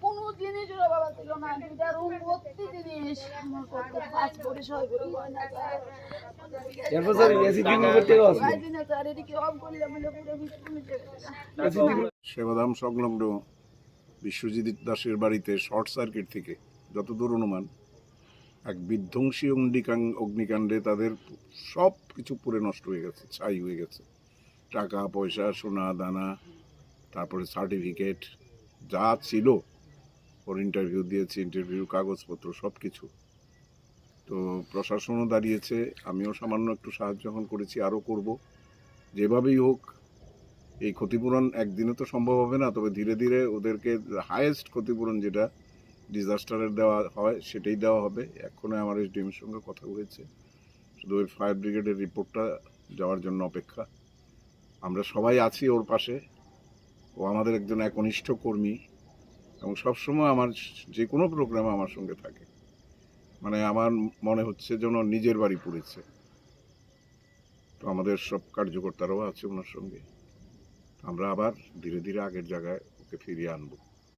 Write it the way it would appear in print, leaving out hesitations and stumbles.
কোনো জিনিস ওরা বাবা ছিল না, দুইটা রুম ভর্তি জিনিস আমার কত পাঁচ করে ছয় করে গয়না যায়। এরপর স্যার এসি দিনে করতে গেছে ভাই দিনে স্যার এদিকে অফ করলে মিলে পুরো মিটে গেছে। সেবাদাম সংলগ্ন বিশ্বজিৎ দাসের বাড়িতে শর্ট সার্কিট থেকে যতদূর অনুমান এক বিধ্বংসী অগ্নিকাণ্ডে তাদের সব কিছু পুরে নষ্ট হয়ে গেছে, ছাই হয়ে গেছে। টাকা পয়সা, সোনা দানা, তারপরে সার্টিফিকেট যা ছিল, ওর ইন্টারভিউ দিয়েছে, ইন্টারভিউ কাগজপত্র সব কিছু। তো প্রশাসনও দাঁড়িয়েছে, আমিও সামান্য একটু সাহায্য যখন করেছি, আরও করব। যেভাবেই হোক এই ক্ষতিপূরণ একদিনে তো সম্ভব হবে না, তবে ধীরে ধীরে ওদেরকে হায়েস্ট ক্ষতিপূরণ যেটা ডিজাস্টারের দেওয়া হয় সেটাই দেওয়া হবে। এখনই আমার এসডিএমের সঙ্গে কথা হয়েছে, শুধু ওই ফায়ার ব্রিগেডের রিপোর্টটা যাওয়ার জন্য অপেক্ষা। আমরা সবাই আছি ওর পাশে। ও আমাদের একজন একনিষ্ঠ কর্মী এবং সবসময় আমার যে কোনো প্রোগ্রামে আমার সঙ্গে থাকে। মানে আমার মনে হচ্ছে যেন নিজের বাড়ি পুড়েছে। তো আমাদের সব কার্যকর্তারাও আছে ওনার সঙ্গে। আমরা আবার ধীরে ধীরে আগের জায়গায় ওকে ফিরিয়ে আনবো।